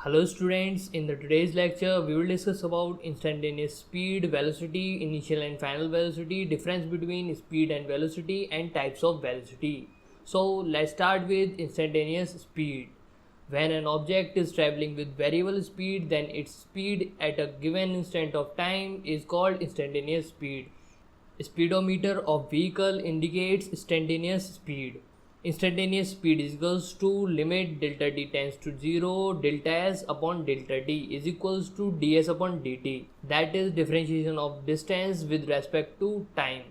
Hello students, in the today's lecture we will discuss about instantaneous speed, velocity, initial and final velocity, difference between speed and velocity and types of velocity. So let's start with instantaneous speed. When an object is traveling with variable speed, then its speed at a given instant of time is called instantaneous speed. Speedometer of vehicle indicates instantaneous speed. Instantaneous speed is equals to limit delta t tends to 0 delta s upon delta t is equals to ds upon dt, that is differentiation of distance with respect to time.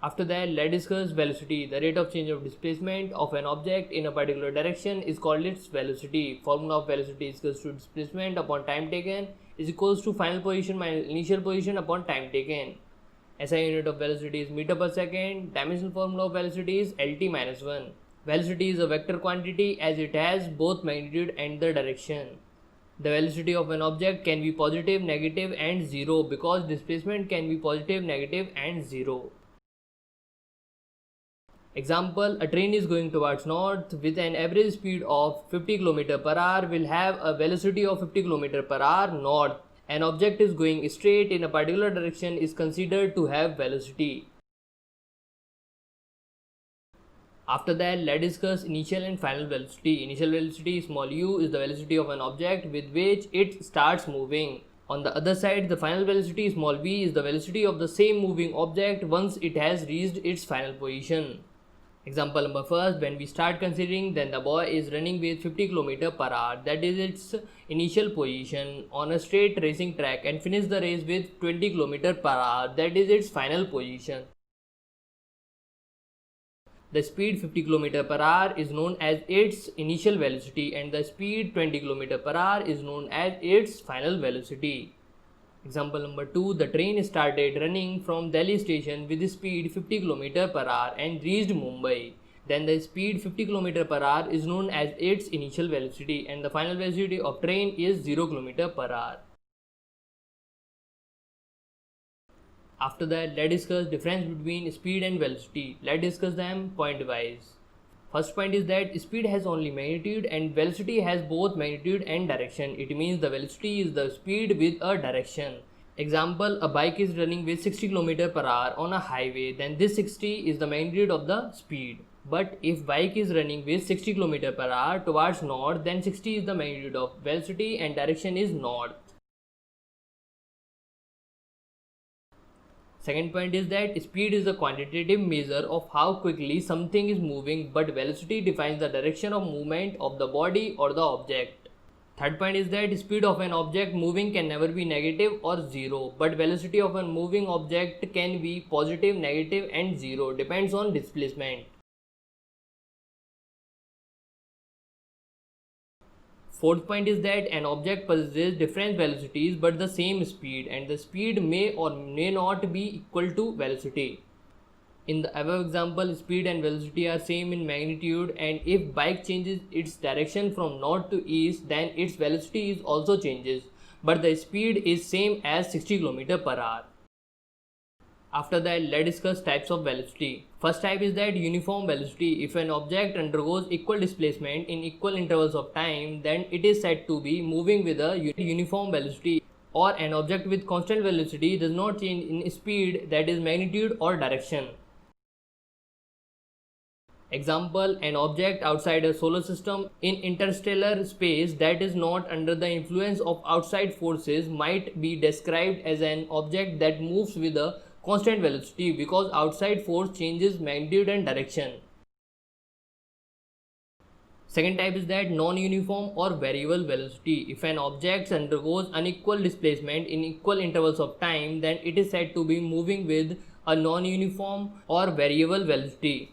After that, let's discuss velocity. The rate of change of displacement of an object in a particular direction is called its velocity. Formula of velocity is equals to displacement upon time taken is equals to final position minus initial position upon time taken. SI unit of velocity is meter per second. Dimensional formula of velocity is Lt minus 1. Velocity is a vector quantity as it has both magnitude and the direction. The velocity of an object can be positive, negative and 0 because displacement can be positive, negative and 0. Example, a train is going towards north with an average speed of 50 km per hour will have a velocity of 50 km per hour north. An object is going straight in a particular direction is considered to have velocity. After that, let's discuss initial and final velocity. Initial velocity small u is the velocity of an object with which it starts moving. On the other side, the final velocity small v is the velocity of the same moving object once it has reached its final position. Example number first, when we start considering, then the boy is running with 50 km per hour, that is its initial position on a straight racing track, and finish the race with 20 km per hour, that is its final position. The speed 50 km per hour is known as its initial velocity and the speed 20 km per hour is known as its final velocity. Example number 2, the train started running from Delhi station with speed 50 km per hour and reached Mumbai. Then the speed 50 km per hour is known as its initial velocity and the final velocity of train is 0 km per hour. After that, let's discuss difference between speed and velocity. Let's discuss them point wise. First point is that speed has only magnitude and velocity has both magnitude and direction. It means the velocity is the speed with a direction. Example, a bike is running with 60 km per hour on a highway, then this 60 is the magnitude of the speed. But if bike is running with 60 km per hour towards north, then 60 is the magnitude of velocity and direction is north. Second point is that speed is a quantitative measure of how quickly something is moving, but velocity defines the direction of movement of the body or the object. Third point is that speed of an object moving can never be negative or 0, but velocity of a moving object can be positive, negative and 0, depends on displacement. Fourth point is that an object possesses different velocities but the same speed, and the speed may or may not be equal to velocity. In the above example, speed and velocity are same in magnitude, and if bike changes its direction from north to east, then its velocity is also changes, but the speed is same as 60 km per hour. After that, let's discuss types of velocity. First type is that uniform velocity. If an object undergoes equal displacement in equal intervals of time, then it is said to be moving with a uniform velocity. Or an object with constant velocity does not change in speed, that is magnitude or direction. Example, an object outside a solar system in interstellar space that is not under the influence of outside forces might be described as an object that moves with a constant velocity because outside force changes magnitude and direction. Second type is that non-uniform or variable velocity. If an object undergoes unequal displacement in equal intervals of time, then it is said to be moving with a non-uniform or variable velocity.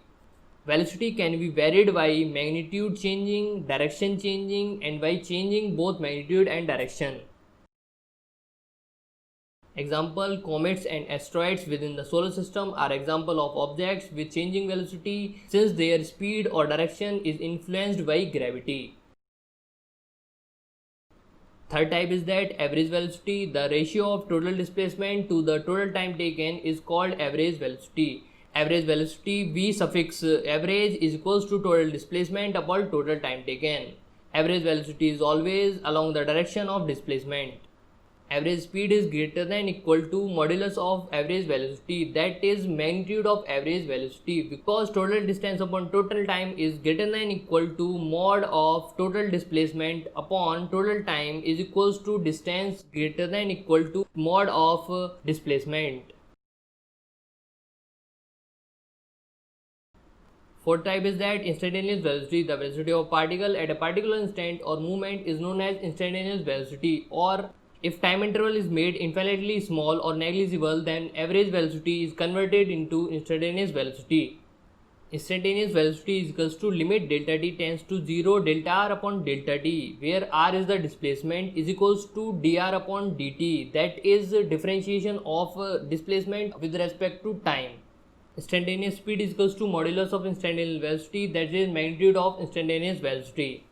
Velocity can be varied by magnitude changing, direction changing, and by changing both magnitude and direction. Example, comets and asteroids within the solar system are example of objects with changing velocity since their speed or direction is influenced by gravity. Third type is that average velocity. The ratio of total displacement to the total time taken is called average velocity. average velocity v suffix average is equals to total displacement upon total time taken. Average velocity is always along the direction of displacement. Average speed is greater than equal to modulus of average velocity, that is magnitude of average velocity, because total distance upon total time is greater than equal to mod of total displacement upon total time is equals to distance greater than equal to mod of displacement. Fourth type is that instantaneous velocity. The velocity of particle at a particular instant or movement is known as instantaneous velocity, or if time interval is made infinitely small or negligible, then average velocity is converted into instantaneous velocity. Instantaneous velocity is equals to limit delta t tends to 0 delta r upon delta t, where r is the displacement, is equals to dr upon dt, that is differentiation of displacement with respect to time. Instantaneous speed is equals to modulus of instantaneous velocity, that is magnitude of instantaneous velocity.